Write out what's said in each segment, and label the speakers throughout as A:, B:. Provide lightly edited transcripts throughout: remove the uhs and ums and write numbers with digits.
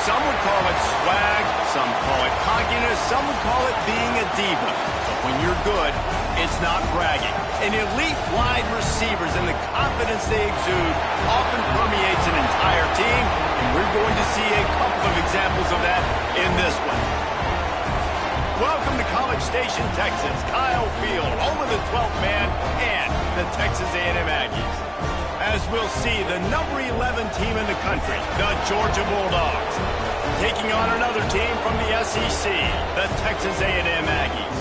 A: Some would call it swag, some call it cockiness, some would call it being a diva. But when you're good, it's not bragging. And elite wide receivers and the confidence they exude often permeates an entire team, and we're going to see a couple of examples of that in this one. Welcome to College Station, Texas, Kyle Field, home of the 12th man and the Texas A&M Aggies. As we'll see, the number 11 team in the country, the Georgia Bulldogs, taking on another team from the SEC, the Texas A&M Aggies.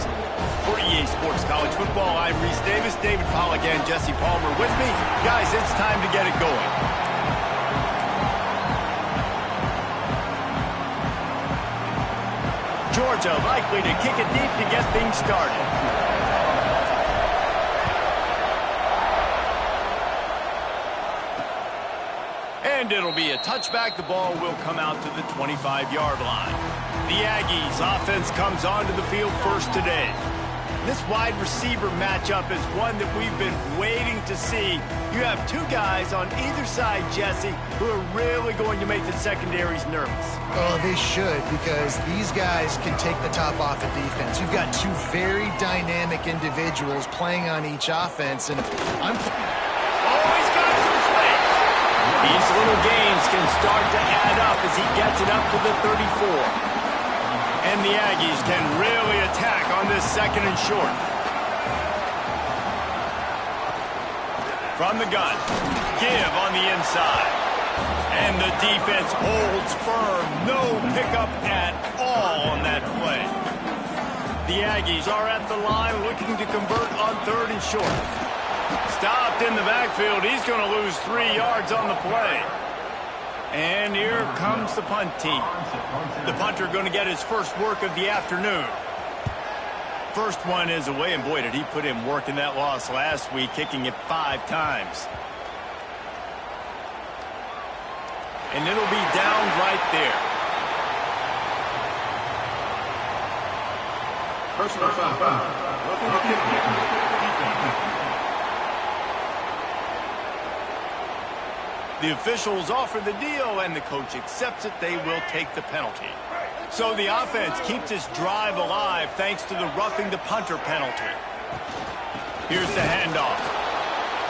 A: For EA Sports College Football, I'm Reese Davis, David Pollack, and Jesse Palmer with me. Guys, it's time to get it going. Georgia likely to kick it deep to get things started. And it'll be a touchback. The ball will come out to the 25-yard line. The Aggies offense comes onto the field first today. This wide receiver matchup is one that we've been waiting to see. You have two guys on either side, Jesse, who are really going to make the secondaries nervous.
B: Oh, they should, because these guys can take the top off of defense. You've got two very dynamic individuals playing on each offense, and if I'm...
A: Oh, he's got some space. These little gains can start to add up as he gets it up to the 34. And the Aggies can really attack on this second and short. From the gun, give on the inside. And the defense holds firm. No pickup at all on that play. The Aggies are at the line looking to convert on third and short. Stopped in the backfield. He's going to lose 3 yards on the play. And here comes the punt team. The punter going to get his first work of the afternoon. First one is away, and boy, did he put in work in that loss last week, kicking it 5 times. And it'll be down right there.
C: Personal foul.
A: The officials offer the deal, and the coach accepts it. They will take the penalty. So the offense keeps this drive alive thanks to the roughing the punter penalty. Here's the handoff.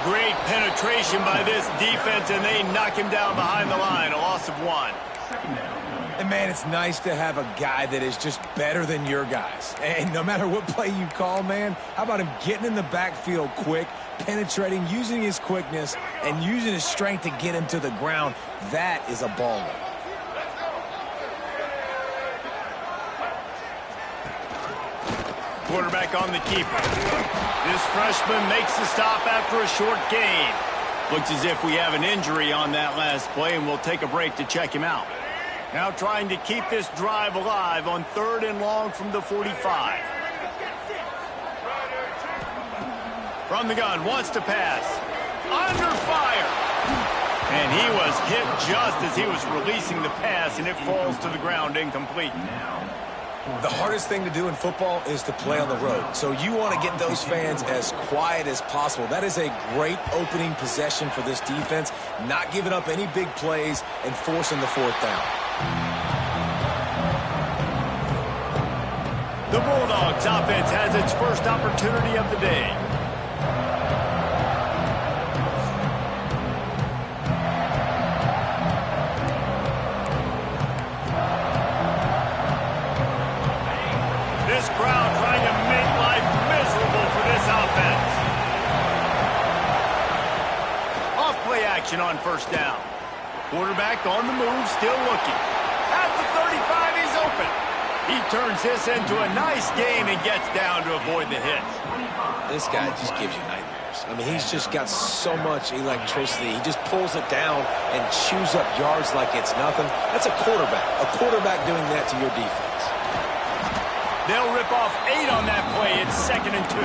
A: Great penetration by this defense, and they knock him down behind the line. A loss of 1.
D: And, man, it's nice to have a guy that is just better than your guys. And no matter what play you call, man, how about him getting in the backfield quick, penetrating, using his quickness, and using his strength to get him to the ground? That is a baller.
A: Quarterback on the keeper. This freshman makes the stop after a short gain. Looks as if we have an injury on that last play, and we'll take a break to check him out. Now trying to keep this drive alive on third and long from the 45. From the gun, wants to pass. Under fire. And he was hit just as he was releasing the pass, and it falls to the ground incomplete.
D: The hardest thing to do in football is to play on the road. So you want to get those fans as quiet as possible. That is a great opening possession for this defense, not giving up any big plays and forcing the 4th down.
A: The Bulldogs offense has its first opportunity of the day. This crowd trying to make life miserable for this offense. Off play action on first down. Quarterback on the move, still looking. At the 35, he's open. He turns this into a nice gain and gets down to avoid the hit.
D: This guy just gives you nightmares. I mean, he's just got so much electricity. He just pulls it down and chews up yards like it's nothing. That's a quarterback. A quarterback doing that to your defense.
A: They'll rip off 8 on that play. It's 2nd and 2.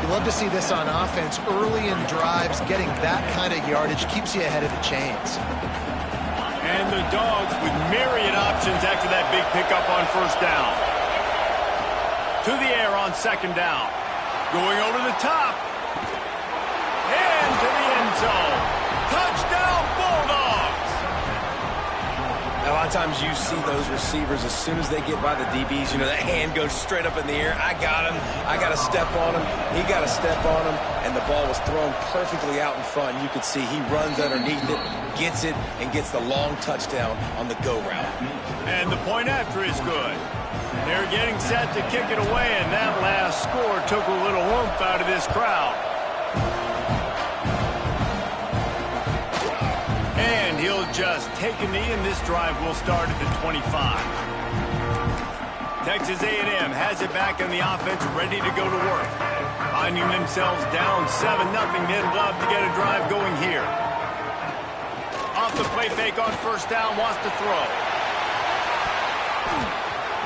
B: You love to see this on offense. Early in drives, getting that kind of yardage keeps you ahead of the chains.
A: And the Dogs with myriad options after that big pickup on first down. To the air on 2nd down. Going over the top. And to the end zone. Touchdown, Bulldogs!
D: Now, I of times you see those receivers, as soon as they get by the DBs, you know, that hand goes straight up in the air. I got him. I got to step on him. He got to step on him. And the ball was thrown perfectly out in front. And you could see he runs underneath it, gets it, and gets the long touchdown on the go route.
A: And the point after is good. They're getting set to kick it away, and that last score took a little oomph out of this crowd. And he'll just take a knee, and this drive will start at the 25. Texas A&M has it back on the offense, ready to go to work. Finding themselves down 7-0, they'd love to get a drive going here. Off the play fake on first down, wants to throw.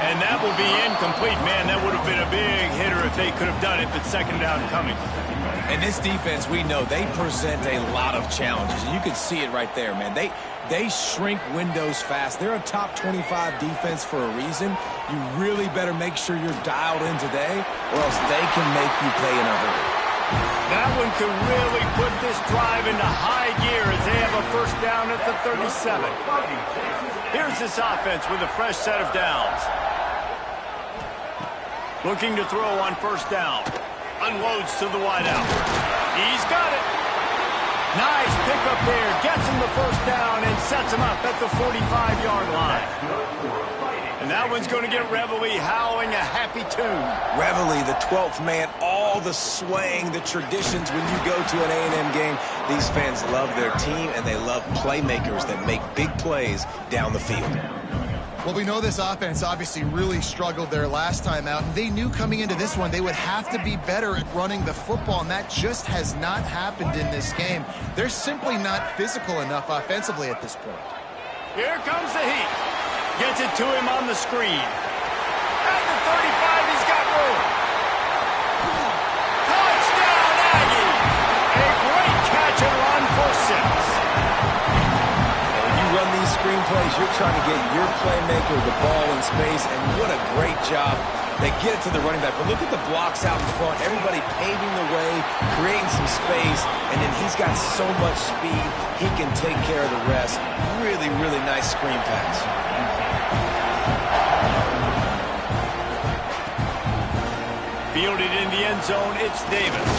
A: And that will be incomplete. Man, that would have been a big hitter if they could have done it, but second down coming.
D: And this defense, we know, they present a lot of challenges. And you can see it right there, man. They shrink windows fast. They're a top 25 defense for a reason. You really better make sure you're dialed in today, or else they can make you pay in a hurry.
A: That one could really put this drive into high gear as they have a first down at the 37. Here's this offense with a fresh set of downs. Looking to throw on first down. Unloads to the wideout. He's got it. Nice pickup there. Gets him the first down and sets him up at the 45-yard line. And that one's going to get Reveille howling a happy tune.
D: Reveille, the 12th man, all the swaying, the traditions when you go to an A&M game. These fans love their team, and they love playmakers that make big plays down the field.
B: Well, we know this offense obviously really struggled their last time out, and they knew coming into this one they would have to be better at running the football, and that just has not happened in this game. They're simply not physical enough offensively at this point.
A: Here comes the heat. Gets it to him on the screen. At the 35, he's got room. Touchdown, Aggie! A great catch and run for 6.
D: Run these screenplays, you're trying to get your playmaker the ball in space, and what a great job. They get it to the running back, but look at the blocks out in front. Everybody paving the way, creating some space, and then he's got so much speed, he can take care of the rest. Really, really nice screen pass.
A: Fielded in the end zone, it's Davis.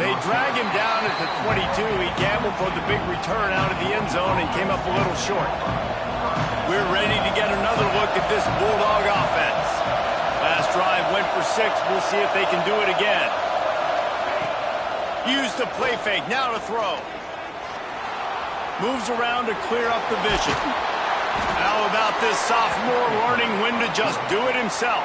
A: They drag him down at the 22. He gambled for the big return out of the end zone and came up a little short. We're ready to get another look at this Bulldog offense. Last drive went for 6. We'll see if they can do it again. Use the play fake. Now to throw. Moves around to clear up the vision. How about this sophomore learning when to just do it himself?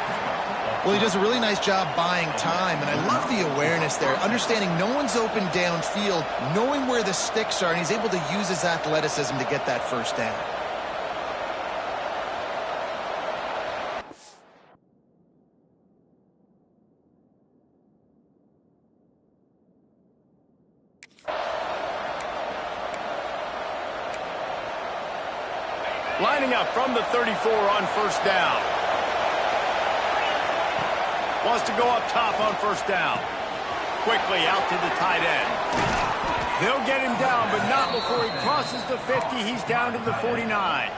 B: Well, he does a really nice job buying time, and I love the awareness there, understanding no one's open downfield, knowing where the sticks are, and he's able to use his athleticism to get that first down.
A: Lining up from the 34 on first down. Wants to go up top on first down. Quickly out to the tight end. They'll get him down, but not before he crosses the 50. He's down to the 49.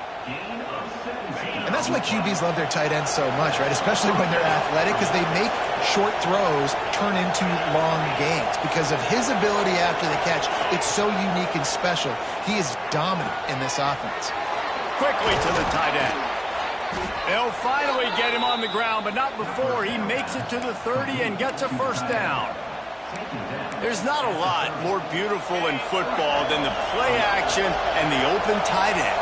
B: And that's why QBs love their tight ends so much, right? Especially when they're athletic, because they make short throws turn into long gains. Because of his ability after the catch, it's so unique and special. He is dominant in this offense.
A: Quickly to the tight end. They'll finally get him on the ground, but not before he makes it to the 30 and gets a first down. There's not a lot more beautiful in football than the play action and the open tight end.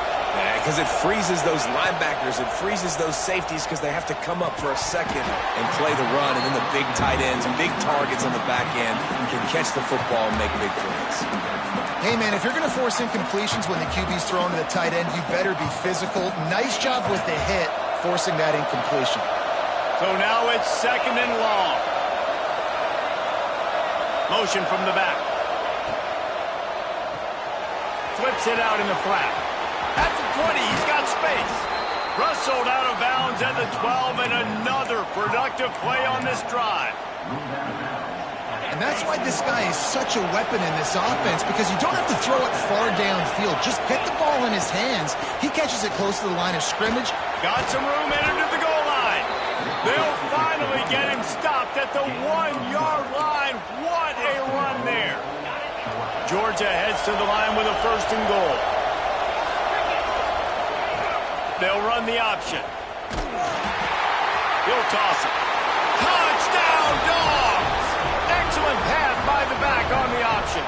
D: Because it freezes those linebackers, it freezes those safeties because they have to come up for a second and play the run, and then the big tight ends, big targets on the back end can catch the football and make big plays.
B: Hey, man, if you're going to force incompletions when the QB's thrown to the tight end, you better be physical. Nice job with the hit, forcing that incompletion.
A: So now it's second and long. Motion from the back. Flips it out in the flat. At the 20, he's got space. Rustled out of bounds at the 12, and another productive play on this drive.
B: And that's why this guy is such a weapon in this offense, because you don't have to throw it far downfield. Just get the ball in his hands. He catches it close to the line of scrimmage.
A: Got some room headed to the goal line. They'll finally get him stopped at the 1-yard line. What a run there. Georgia heads to the line with a 1st and goal. They'll run the option. He'll toss it. Touchdown, Dogs! Excellent pass by the back on the option.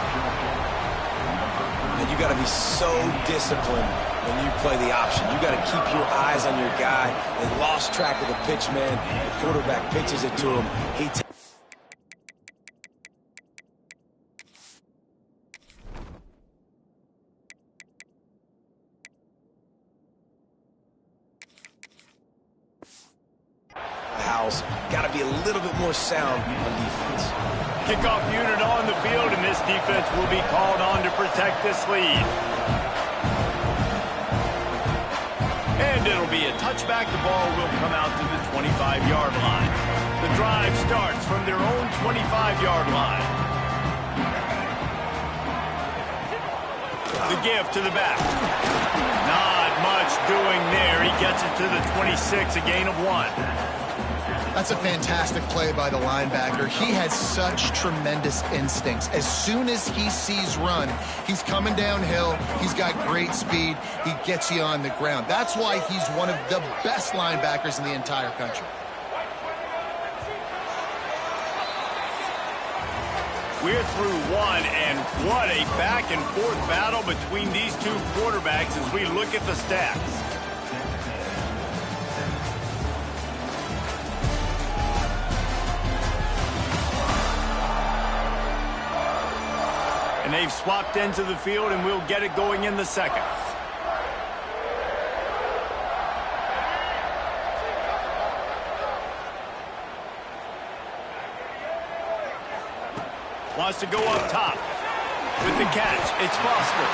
D: And you got to be so disciplined when you play the option. You got to keep your eyes on your guy. They lost track of the pitch, man. The quarterback pitches it to him. Got to be a little bit more sound on defense.
A: Kickoff unit on the field, and this defense will be called on to protect this lead. And it'll be a touchback. The ball will come out to the 25-yard line. The drive starts from their own 25-yard line. The give to the back. Not much doing there. He gets it to the 26, a gain of 1.
B: That's a fantastic play by the linebacker. He has such tremendous instincts. As soon as he sees run, he's coming downhill. He's got great speed. He gets you on the ground. That's why he's one of the best linebackers in the entire country.
A: We're through one, and what a back-and-forth battle between these two quarterbacks as we look at the stats. And they've swapped ends of the field, and we'll get it going in the second. Wants to go up top with the catch. It's Foster.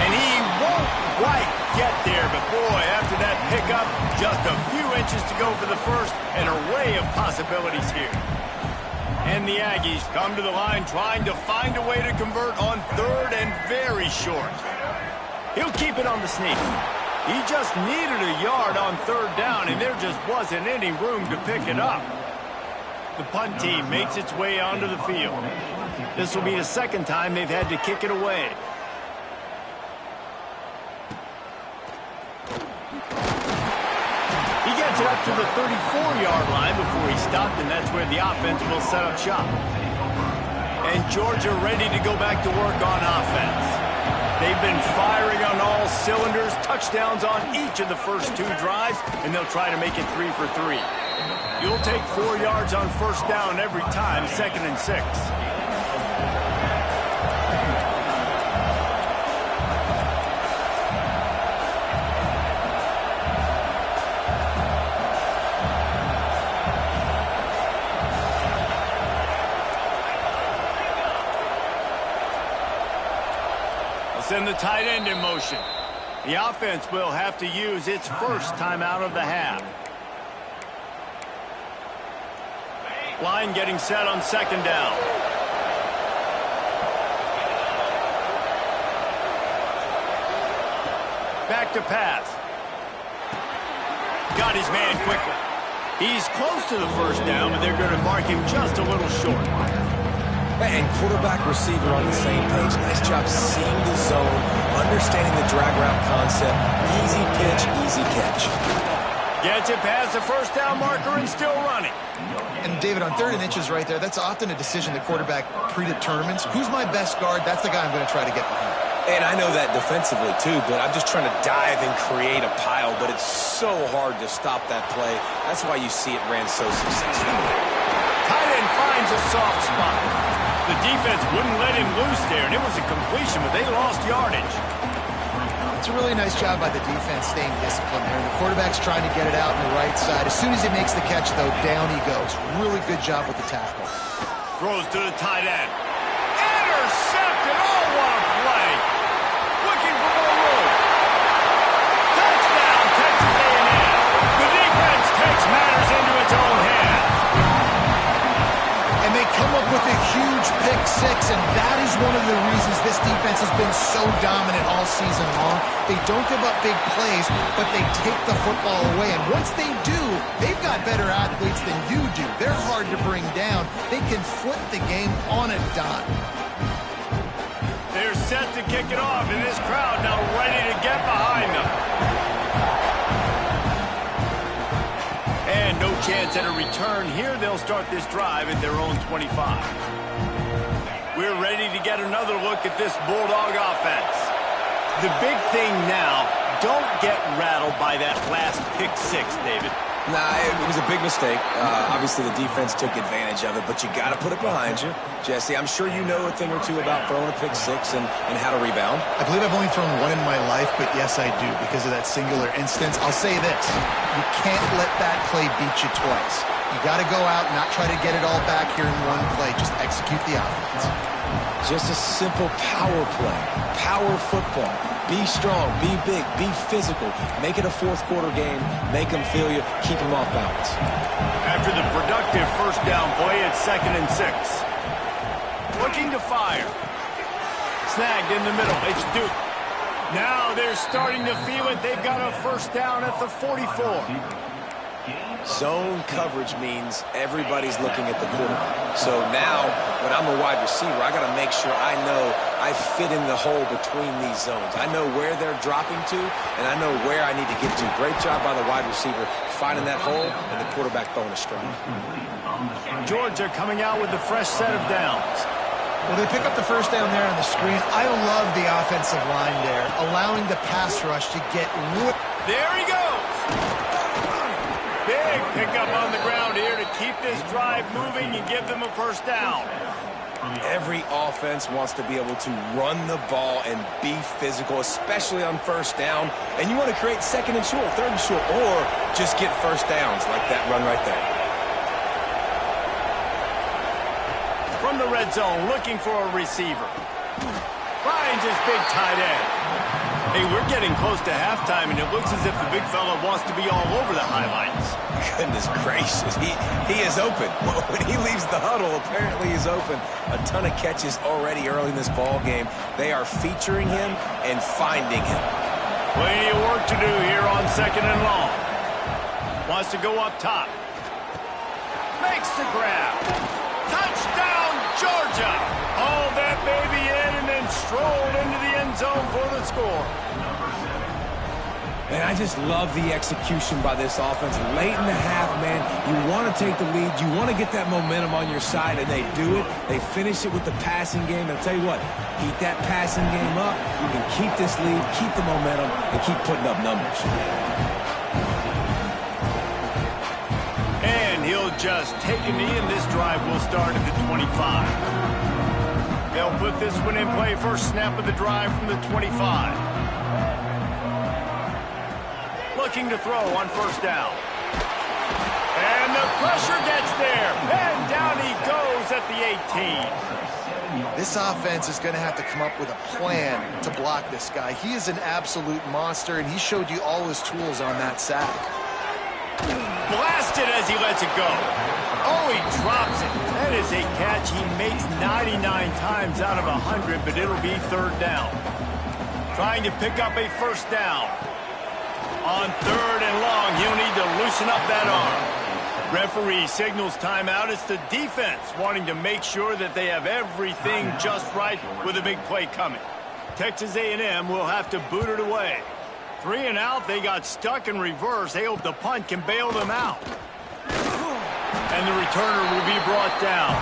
A: And he won't quite get there, but boy, after that pickup, just a few inches to go for the first. An array of possibilities here. And the Aggies come to the line trying to find a way to convert on third and very short. He'll keep it on the sneak. He just needed a yard on third down, and there just wasn't any room to pick it up. The punt team makes its way onto the field. This will be the second time they've had to kick it away. He gets it up to the 34-yard line before he stopped, and that's where the offense will set up shop. And Georgia ready to go back to work on offense. They've been firing on all cylinders, touchdowns on each of the first two drives, and they'll try to make it 3 for 3. You'll take 4 yards on first down every time, 2nd and 6. Send the tight end in motion. The offense will have to use its first timeout of the half. Line getting set on 2nd down. Back to pass. Got his man quickly. He's close to the first down, but they're going to mark him just a little short.
D: And quarterback, receiver on the same page. Nice job seeing the zone, understanding the drag route concept. Easy pitch, easy catch.
A: Gets it past the first down marker and still running.
B: And David, on 3rd and inches right there, that's often a decision the quarterback predetermines. Who's my best guard? That's the guy I'm going to try to get behind.
D: And I know that defensively too, but I'm just trying to dive and create a pile, but it's so hard to stop that play. That's why you see it ran so successfully.
A: Tight end finds a soft spot. The defense wouldn't let him loose there, and it was a completion, but they lost yardage.
B: It's a really nice job by the defense staying disciplined there. The quarterback's trying to get it out on the right side. As soon as he makes the catch, though, down he goes. Really good job with the tackle.
A: Throws to the tight end. Intercepted! Oh, what a play! Looking for more room. Touchdown, Texas A&M. The defense takes matters into its own hands.
B: And they come up with a huge offense has been so dominant all season long. They don't give up big plays, but they take the football away. And once they do, they've got better athletes than you do. They're hard to bring down. They can flip the game on a dime.
A: They're set to kick it off, and this crowd now ready to get behind them. And no chance at a return here. They'll start this drive at their own 25. We're ready to get another look at this Bulldog offense. The big thing now, don't get rattled by that last pick six, David.
D: Nah, it was a big mistake. Obviously, the defense took advantage of it, but you got to put it behind you. Jesse, I'm sure you know a thing or two about throwing a pick six and how to rebound.
B: I believe I've only thrown one in my life, but yes, I do, because of that singular instance. I'll say this. You can't let that play beat you twice. You got to go out and not try to get it all back here in one play. Just execute the offense.
D: Just a simple power play. Power football. Be strong, be big, be physical. Make it a fourth-quarter game. Make them feel you. Keep them off balance.
A: After the productive first down play, it's 2nd and 6. Looking to fire. Snagged in the middle. It's Duke. Now they're starting to feel it. They've got a first down at the 44.
D: Zone coverage means everybody's looking at the quarterback. So now, when I'm a wide receiver, I got to make sure I know I fit in the hole between these zones. I know where they're dropping to, and I know where I need to get to. Great job by the wide receiver finding that hole, and the quarterback throwing a strike.
A: Georgia coming out with the fresh set of downs.
B: Well, they pick up the first down there on the screen. I love the offensive line there, allowing the pass rush to get...
A: There he goes! Big pickup on the ground here to keep this drive moving and give them a first down.
D: Every offense wants to be able to run the ball and be physical, especially on first down. And you want to create 2nd and short, 3rd and short, or just get first downs like that run right there.
A: From the red zone, looking for a receiver. Finds his big tight end. Hey, we're getting close to halftime, and it looks as if the big fella wants to be all over the highlights.
D: Goodness gracious, he is open. When he leaves the huddle, apparently he's open. A ton of catches already early in this ball game. They are featuring him and finding him.
A: Plenty of work to do here on 2nd and long. Wants to go up top. Makes the grab. Touchdown, Georgia! Hauled that baby in and then strolled into the end zone for the score.
D: And I just love the execution by this offense. Late in the half, man, you want to take the lead. You want to get that momentum on your side, and they do it. They finish it with the passing game. And I'll tell you what, keep that passing game up. You can keep this lead, keep the momentum, and keep putting up numbers.
A: And he'll just take a knee, and this drive will start at the 25. They'll put this one in play. First snap of the drive from the 25. Looking to throw on first down. And the pressure gets there. And down he goes at the 18.
B: This offense is going to have to come up with a plan to block this guy. He is an absolute monster, and he showed you all his tools on that sack.
A: Blasted as he lets it go. Oh, he drops it. That is a catch he makes 99 times out of 100, but it'll be 3rd down. Trying to pick up a first down. On 3rd and long, he'll need to loosen up that arm. Referee signals timeout. It's the defense wanting to make sure that they have everything just right with a big play coming. Texas A&M will have to boot it away. 3 and out, they got stuck in reverse. They hope the punt can bail them out. And the returner will be brought down.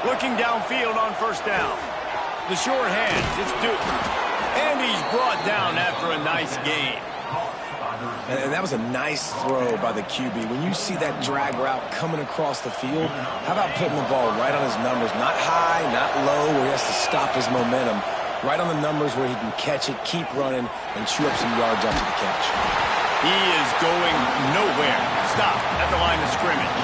A: Looking downfield on first down. The short hands, it's Duke. And he's brought down after a nice gain.
D: And that was a nice throw by the QB. When you see that drag route coming across the field, how about putting the ball right on his numbers? Not high, not low, where he has to stop his momentum. Right on the numbers where he can catch it, keep running, and chew up some yards after the catch.
A: He is going nowhere. Stop at the line of scrimmage.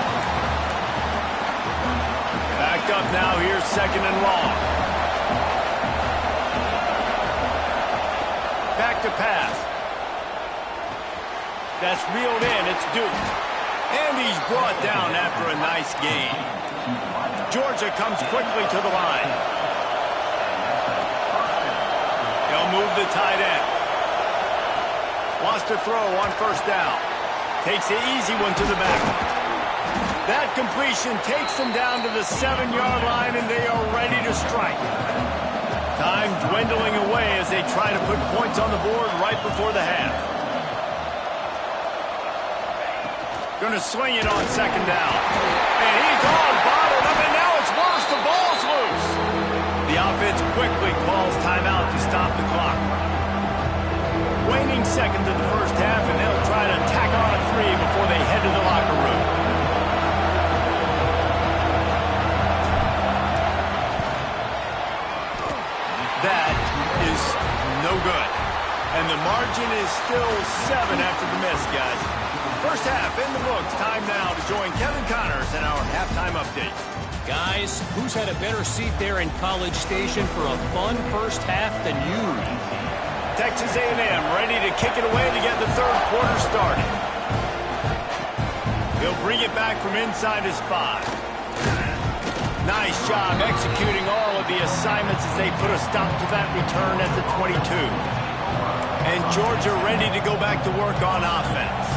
A: Backed up now, here's 2nd and long. Back to pass. That's reeled in. It's Duke. And he's brought down after a nice gain. Georgia comes quickly to the line. They'll move the tight end. Wants to throw on first down. Takes the easy one to the back. That completion takes them down to the 7-yard line, and they are ready to strike. Time dwindling away as they try to put points on the board right before the half. Going to swing it on second down. And he's all bottled up, and now it's worse. The ball's loose. The offense quickly calls timeout to stop the clock. Waning seconds of the first half, and they'll try to tack on a 3 before they head to the locker room. That is no good. And the margin is still 7 after the miss, guys. First half in the books. Time now to join Kevin Connors in our halftime update.
C: Guys, who's had a better seat there in College Station for a fun first half than you?
A: Texas A&M ready to kick it away to get the third quarter started. He'll bring it back from inside his 5. Nice job executing all of the assignments as they put a stop to that return at the 22. And Georgia ready to go back to work on offense.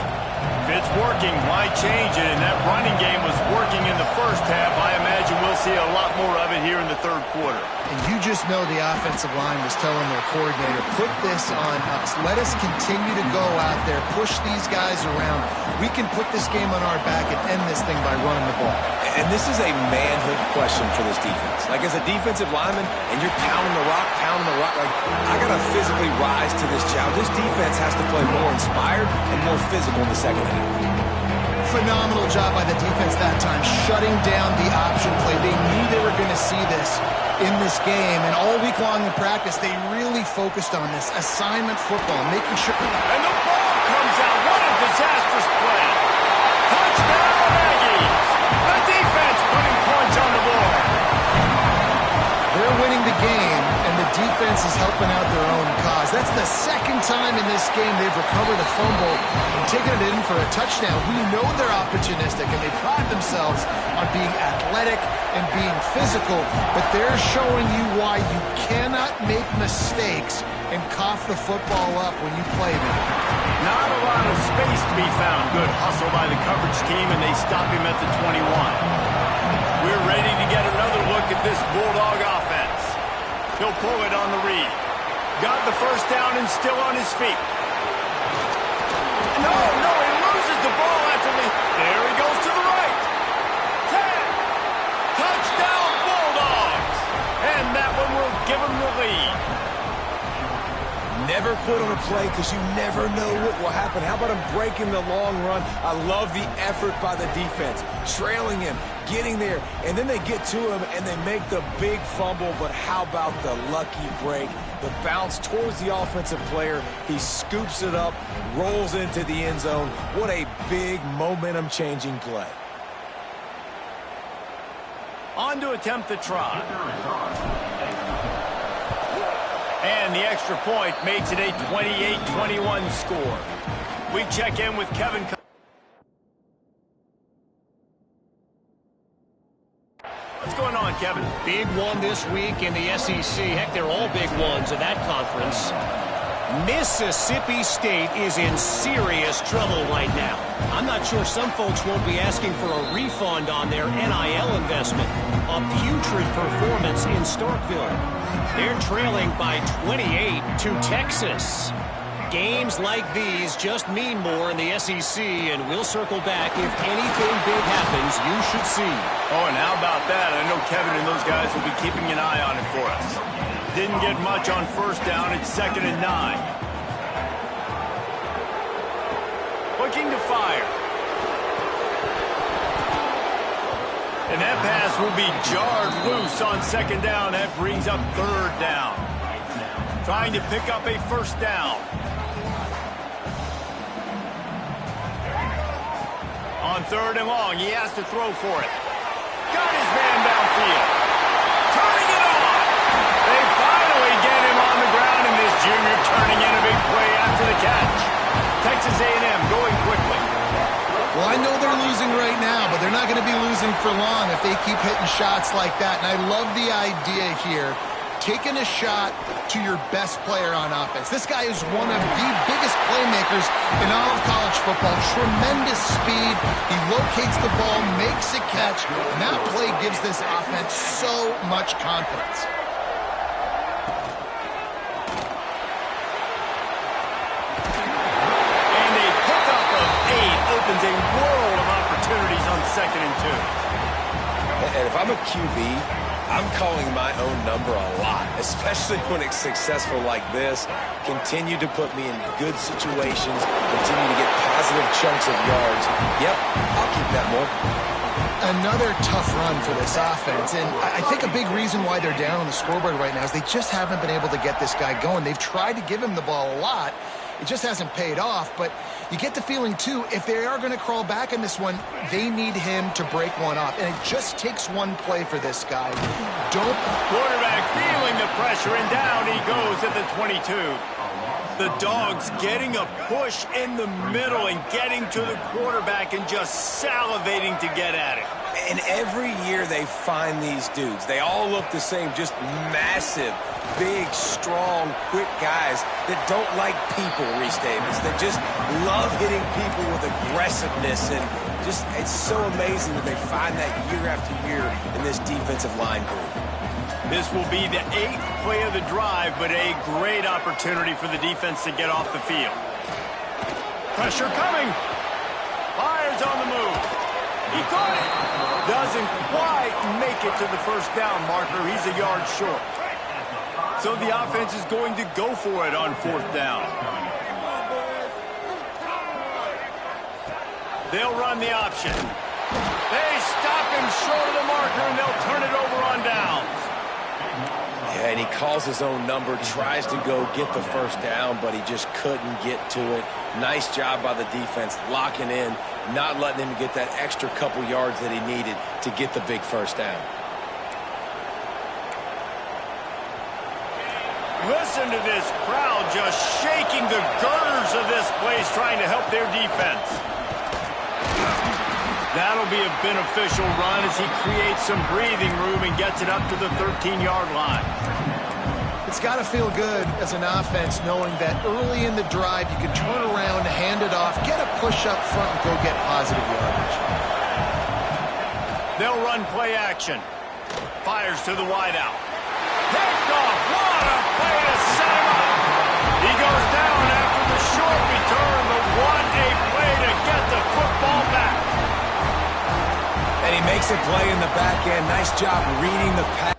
A: If it's working, why change it? And that running game was working in the first half. I imagine we'll see a lot more of it here in the third quarter.
B: And you just know the offensive line was telling their coordinator, put this on us. Let us continue to go out there, push these guys around. We can put this game on our back and end this thing by running the ball.
D: And this is a manhood question for this defense. Like, as a defensive lineman, and you're pounding the rock, like, I got to physically rise to this challenge. This defense has to play more inspired and more physical in the second half.
B: Phenomenal job by the defense that time, shutting down the option play. They knew they were going to see this in this game, and all week long in practice, they really focused on this assignment football, making sure.
A: And the ball comes out. What a disastrous play. Touchdown, Aggies. The defense putting points on the board.
B: They're winning the game, and the defense is helping out their own cause. That's the second time in this game they've recovered a fumble and taken it in for a touchdown. We know they're opportunistic, and they pride themselves on being athletic and being physical, but they're showing you why you cannot make mistakes and cough the football up when you play them.
A: Not a lot of space to be found. Good hustle by the coverage team, and they stop him at the 21. We're ready to get another look at this Bulldog offense. He'll pull it on the read. Got the first down and still on his feet. No, he loses the ball after me. There he goes to the right. 10. Touchdown, Bulldogs. And that one will give him the lead.
D: Never quit on a play because you never know what will happen. How about him breaking the long run? I love the effort by the defense. Trailing him, getting there, and then they get to him and they make the big fumble. But how about the lucky break? The bounce towards the offensive player. He scoops it up, rolls into the end zone. What a big momentum-changing play.
A: On to attempt the try. And the extra point makes it a 28-21 score. We check in with Kevin. What's going on, Kevin?
C: Big one this week in the SEC. Heck, they're all big ones in that conference. Mississippi State is in serious trouble right now. I'm not sure some folks won't be asking for a refund on their NIL investment. A putrid performance in Starkville. They're trailing by 28 to Texas. Games like these just mean more in the SEC, and we'll circle back. If anything big happens, you should see.
A: Oh, and how about that? I know Kevin and those guys will be keeping an eye on it for us. Didn't get much on first down. It's 2nd and 9. Looking to fire. And that pass will be jarred loose on 2nd down. That brings up 3rd down. Trying to pick up a 1st down. On 3rd and long, he has to throw for it. Got his man downfield. Turning it on. They finally get him on the ground, and this junior turning in a big play after the catch. Texas A&M going quickly.
B: Well, I know they're losing right now, but they're not going to be losing for long if they keep hitting shots like that. And I love the idea here, taking a shot to your best player on offense. This guy is one of the biggest playmakers in all of college football. Tremendous speed. He locates the ball, makes a catch, and that play gives this offense so much confidence.
A: Opens a world of opportunities on 2nd and 2.
D: And if I'm a QB, I'm calling my own number a lot, especially when it's successful like this. Continue to put me in good situations, continue to get positive chunks of yards. Yep, I'll keep that more.
B: Another tough run for this offense, and I think a big reason why they're down on the scoreboard right now is they just haven't been able to get this guy going. They've tried to give him the ball a lot. It just hasn't paid off, but you get the feeling, too, if they are going to crawl back in this one, they need him to break one off. And it just takes one play for this guy.
A: Quarterback feeling the pressure, and down he goes at the 22. The Dogs getting a push in the middle and getting to the quarterback and just salivating to get at it.
D: And every year they find these dudes. They all look the same, just massive, big, strong, quick guys that don't like people, Reese Davis. That just love hitting people with aggressiveness. And just, it's so amazing that they find that year after year in this defensive line group.
A: This will be the 8th play of the drive, but a great opportunity for the defense to get off the field. Pressure coming. Fires on the move. He caught it. Doesn't quite make it to the first down marker. He's a yard short. So the offense is going to go for it on 4th down. They'll run the option. They stop him short of the marker, and they'll turn it over on downs.
D: Yeah, and he calls his own number, tries to go get the first down, but he just couldn't get to it. Nice job by the defense, locking in, not letting him get that extra couple yards that he needed to get the big first down.
A: Listen to this crowd just shaking the girders of this place, trying to help their defense. That'll be a beneficial run as he creates some breathing room and gets it up to the 13-yard line.
B: It's got to feel good as an offense knowing that early in the drive you can turn around, hand it off, get a push up front, and go get positive yardage.
A: They'll run play action. Fires to the wideout. Picked off. What a play to set him up. He goes down after the short return, but what a play to get the football back.
D: And he makes a play in the back end. Nice job reading the pass.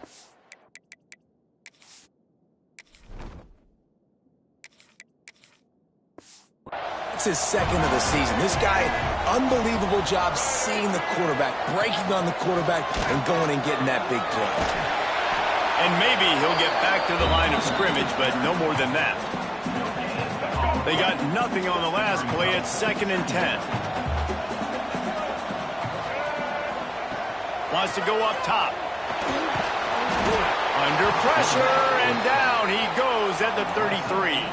D: It's his 2nd of the season. This guy, unbelievable job seeing the quarterback, breaking on the quarterback, and going and getting that big play.
A: And maybe he'll get back to the line of scrimmage, but no more than that. They got nothing on the last play. It's 2nd and 10. Wants to go up top. Under pressure, and down he goes at the 33.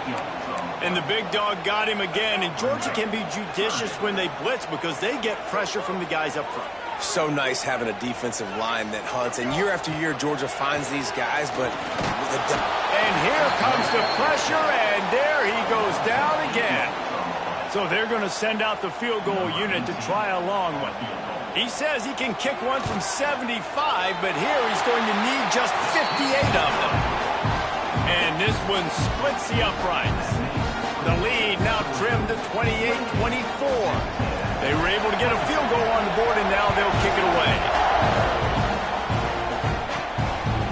A: And the big dog got him again, and Georgia can be judicious when they blitz because they get pressure from the guys up front.
D: So nice having a defensive line that hunts, and year after year Georgia finds these guys, but...
A: And here comes the pressure, and there he goes down again. So they're going to send out the field goal unit to try a long one. He says he can kick one from 75, but here he's going to need just 58 of them. And this one splits the uprights. The lead now trimmed to 28-24. They were able to get a field goal on the board, and now they'll kick it away.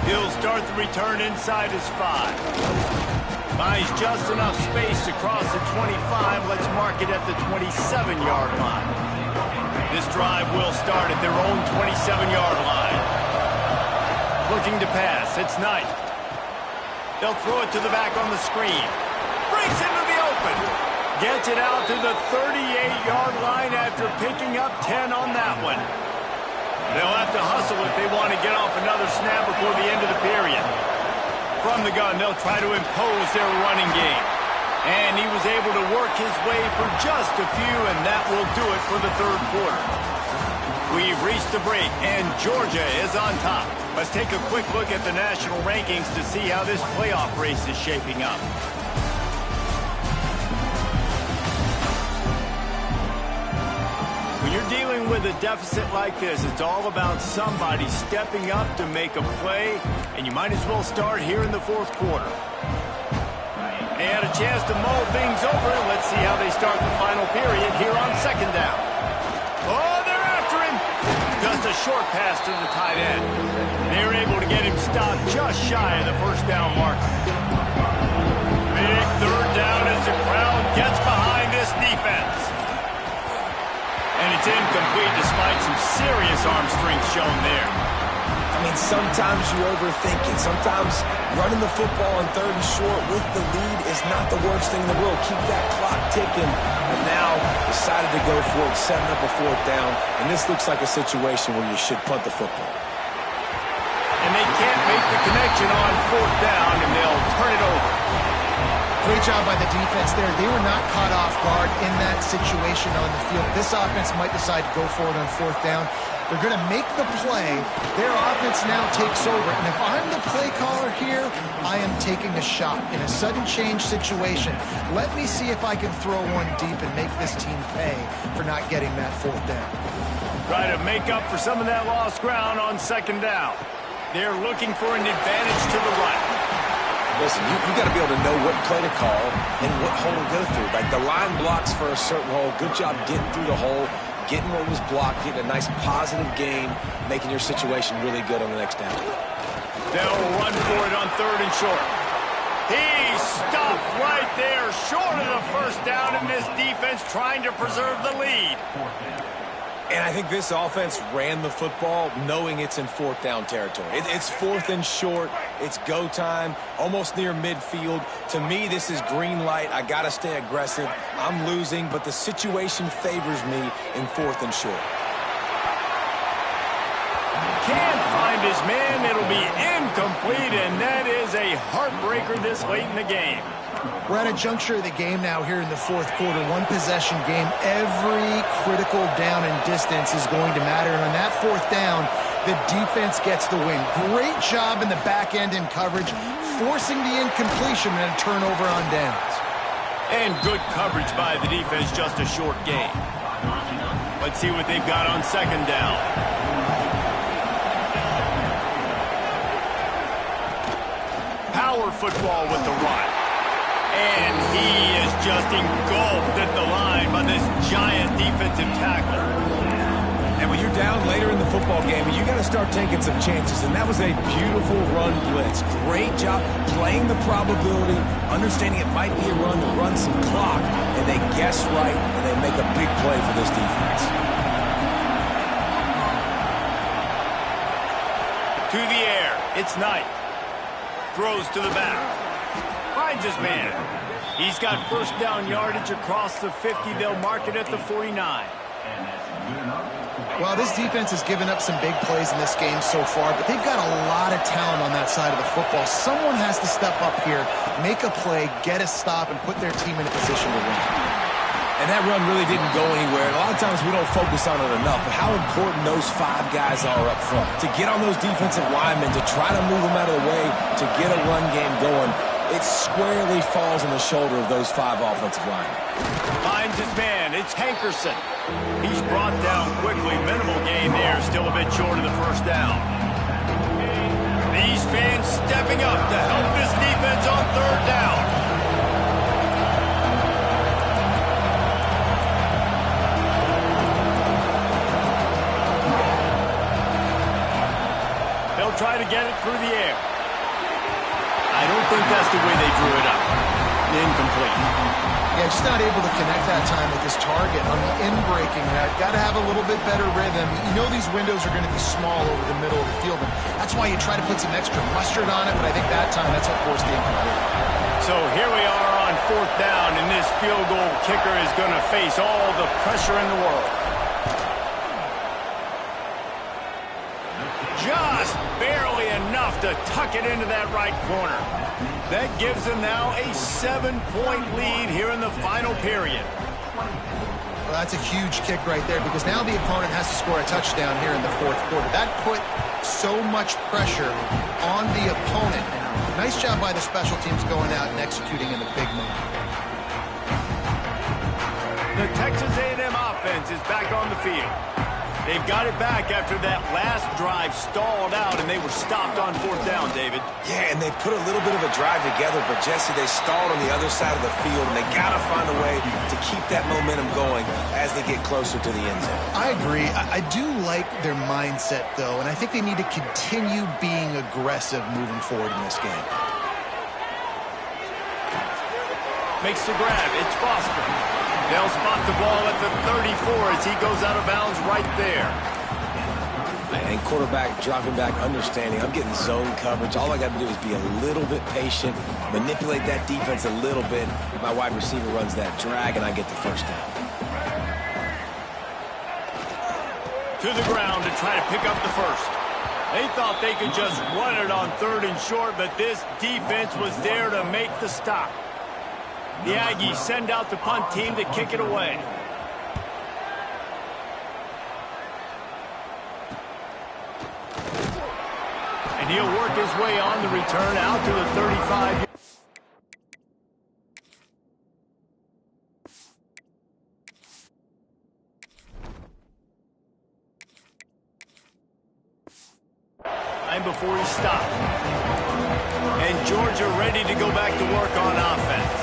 A: He'll start the return inside his 5. Buys just enough space to cross the 25. Let's mark it at the 27-yard line. This drive will start at their own 27-yard line. Looking to pass. It's Knight. They'll throw it to the back on the screen. Breaks into the open. Gets it out to the 38-yard line after picking up 10 on that one. They'll have to hustle if they want to get off another snap before the end of the period. From the gun, they'll try to impose their running game. And he was able to work his way for just a few, and that will do it for the third quarter. We've reached the break, and Georgia is on top. Let's take a quick look at the national rankings to see how this playoff race is shaping up. When you're dealing with a deficit like this, it's all about somebody stepping up to make a play, and you might as well start here in the fourth quarter. They had a chance to mull things over. Let's see how they start the final period here on second down. Oh, they're after him. Just a short pass to the tight end. They were able to get him stopped just shy of the first down marker. Big third down as the crowd gets behind this defense. And it's incomplete despite some serious arm strength shown there.
D: I mean, sometimes you overthink it. Sometimes running the football on third and short with the lead is not the worst thing in the world. Keep that clock ticking. And now decided to go for it, setting up a fourth down. And this looks like a situation where you should punt the football.
A: And they can't make the connection on fourth down, and they'll turn it over.
B: Great job by the defense there. They were not caught off guard in that situation on the field. This offense might decide to go for it on fourth down. They're going to make the play. Their offense now takes over. And if I'm the play caller here, I am taking a shot in a sudden change situation. Let me see if I can throw one deep and make this team pay for not getting that fourth down.
A: Try to make up for some of that lost ground on second down. They're looking for an advantage to the right.
D: Listen, you got to be able to know what play to call and what hole to go through. Like the line blocks for a certain hole. Good job getting through the hole, getting what was blocked, getting a nice positive gain, making your situation really good on the next down.
A: They'll run for it on third and short. He's stopped right there, short of the first down, and this defense trying to preserve the lead.
D: And I think this offense ran the football knowing it's in fourth down territory. It's fourth and short. It's go time, almost near midfield. To me, this is green light. I got to stay aggressive. I'm losing, but the situation favors me in fourth and short.
A: Can't find his man. It'll be incomplete, and that is a heartbreaker this late in the game.
B: We're at a juncture of the game now here in the fourth quarter. One possession game. Every critical down and distance is going to matter. And on that fourth down, the defense gets the win. Great job in the back end in coverage, forcing the incompletion and a turnover on downs.
A: And good coverage by the defense, just a short gain. Let's see what they've got on second down. Power football with the run. And he is just engulfed at the line by this giant defensive tackle.
D: And when you're down later in the football game, you got to start taking some chances. And that was a beautiful run blitz. Great job playing the probability, understanding it might be a run to run some clock, and they guess right, and they make a big play for this defense.
A: To the air. It's Knight. Throws to the back. Finds his man. He's got first down yardage across the 50. They'll mark it at the 49.
B: Well, this defense has given up some big plays in this game so far, but they've got a lot of talent on that side of the football. Someone has to step up here, make a play, get a stop, and put their team in a position to win.
D: And that run really didn't go anywhere. And a lot of times we don't focus on it enough, but how important those five guys are up front. To get on those defensive linemen, to try to move them out of the way, to get a run game going, it squarely falls on the shoulder of those five offensive linemen.
A: Finds his man. It's Hankerson. He's brought down quickly. Minimal gain there. Still a bit short of the first down. These fans stepping up to help this defense on third down. They'll try to get it through the air. I don't think that's the way they drew it up. Incomplete.
B: Yeah, just not able to connect that time with his target on the in-breaking. Got to have a little bit better rhythm. You know these windows are going to be small over the middle of the field, and that's why you try to put some extra mustard on it, but I think that time that's what forced the incomplete.
A: So here we are on fourth down, and this field goal kicker is going to face all the pressure in the world. Just barely enough to tuck it into that right corner. That gives them now a 7-point lead here in the final period.
B: Well, that's a huge kick right there because now the opponent has to score a touchdown here in the fourth quarter. That put so much pressure on the opponent. Nice job by the special teams going out and executing in the big moment.
A: The Texas A&M offense is back on the field. They've got it back after that last drive stalled out, and they were stopped on fourth down, David.
D: Yeah, and they put a little bit of a drive together, but, Jesse, they stalled on the other side of the field, and they got to find a way to keep that momentum going as they get closer to the end zone.
B: I agree. I do like their mindset, though, and I think they need to continue being aggressive moving forward in this game.
A: Makes the grab. It's Foster. They'll spot the ball at the 34 as he goes out of bounds right there.
D: And quarterback dropping back, understanding I'm getting zone coverage. All I got to do is be a little bit patient, manipulate that defense a little bit. My wide receiver runs that drag, and I get the first down.
A: To the ground to try to pick up the first. They thought they could just run it on 3rd and short, but this defense was there to make the stop. The Aggies send out the punt team to kick it away. And he'll work his way on the return out to the 35. And before he stopped. And Georgia ready to go back to work on offense.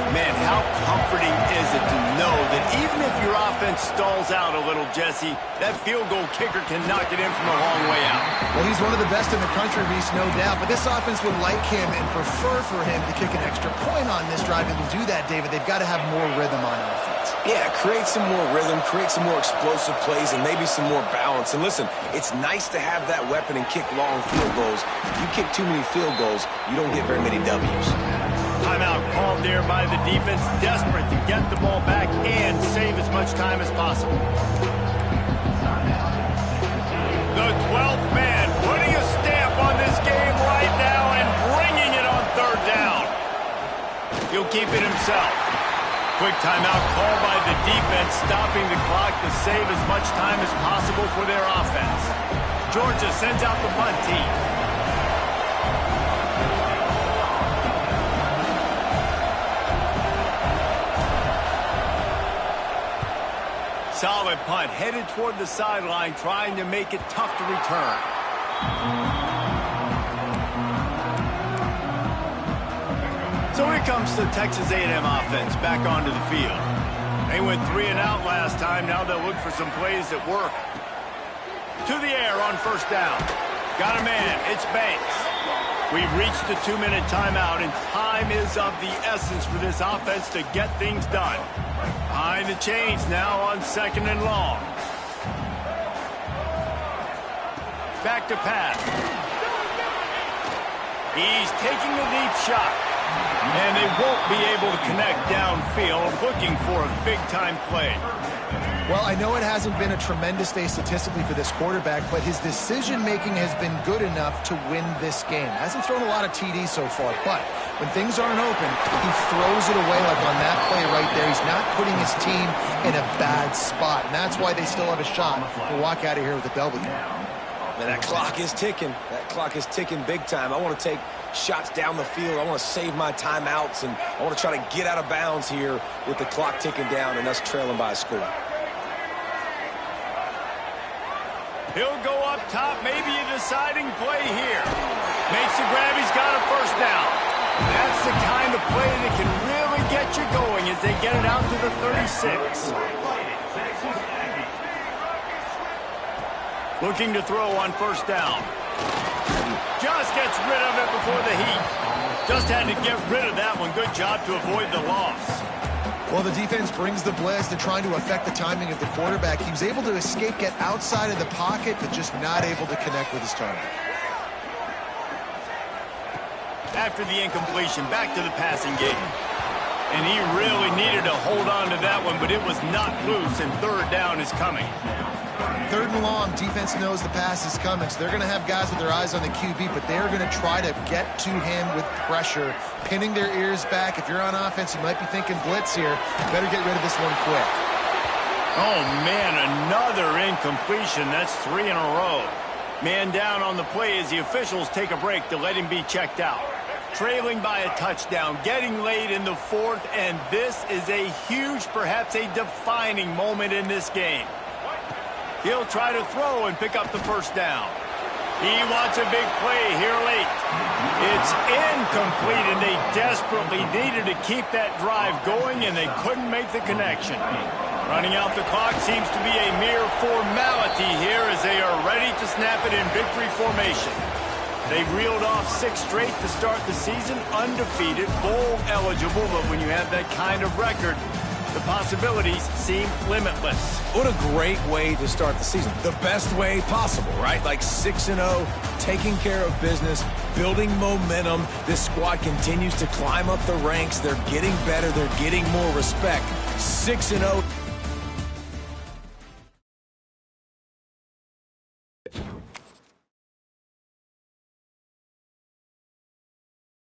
A: Man, how comforting is it to know that even if your offense stalls out a little, Jesse, that field goal kicker can knock it in from a long way out.
B: Well, he's one of the best in the country, Reese, no doubt. But this offense would like him and prefer for him to kick an extra point on this drive. And to do that, David, they've got to have more rhythm on offense.
D: Yeah, create some more rhythm, create some more explosive plays, and maybe some more balance. And listen, it's nice to have that weapon and kick long field goals. If you kick too many field goals, you don't get very many W's.
A: Timeout called there by the defense, desperate to get the ball back and save as much time as possible. The 12th man putting a stamp on this game right now and bringing it on 3rd down. He'll keep it himself. Quick timeout called by the defense, stopping the clock to save as much time as possible for their offense. Georgia sends out the punt team. Solid punt, headed toward the sideline, trying to make it tough to return. So here comes the Texas A&M offense back onto the field. They went 3 and out last time. Now they'll look for some plays that work. To the air on 1st down. Got a man. It's Banks. We've reached the 2-minute timeout, and time is of the essence for this offense to get things done. Behind the chains now on 2nd and long. Back to pass. He's taking a deep shot. And they won't be able to connect downfield, looking for a big-time play.
B: Well, I know it hasn't been a tremendous day statistically for this quarterback, but his decision-making has been good enough to win this game. Hasn't thrown a lot of TDs so far, but when things aren't open, he throws it away like on that play right there. He's not putting his team in a bad spot, and that's why they still have a shot to walk out of here with a W.
D: Man, that clock is ticking. That clock is ticking big time. I want to take shots down the field. I want to save my timeouts, and I want to try to get out of bounds here with the clock ticking down and us trailing by a score.
A: He'll go up top, maybe a deciding play here. Makes the grab, he's got a 1st down. That's the kind of play that can really get you going as they get it out to the 36. Looking to throw on 1st down. Just gets rid of it before the heat. Just had to get rid of that one. Good job to avoid the loss.
B: Well, the defense brings the blitz. They're trying to affect the timing of the quarterback. He was able to escape, get outside of the pocket, but just not able to connect with his target.
A: After the incompletion, back to the passing game. And he really needed to hold on to that one, but it was not loose, and 3rd down is coming.
B: 3rd and long, defense knows the pass is coming, so they're going to have guys with their eyes on the QB, but they're going to try to get to him with pressure, pinning their ears back. If you're on offense, you might be thinking blitz here. You better get rid of this one quick.
A: Oh, man, another incompletion. That's 3 in a row. Man down on the play as the officials take a break to let him be checked out. Trailing by a touchdown, getting late in the 4th, and this is a huge, perhaps a defining moment in this game. He'll try to throw and pick up the 1st down. He wants a big play here late. It's incomplete, and they desperately needed to keep that drive going, and they couldn't make the connection. Running out the clock seems to be a mere formality here as they are ready to snap it in victory formation. They reeled off 6 straight to start the season, undefeated, bowl eligible, but when you have that kind of record, the possibilities seem limitless.
D: What a great way to start the season. The best way possible, right? Like 6-0, taking care of business, building momentum. This squad continues to climb up the ranks. They're getting better. They're getting more respect. 6-0.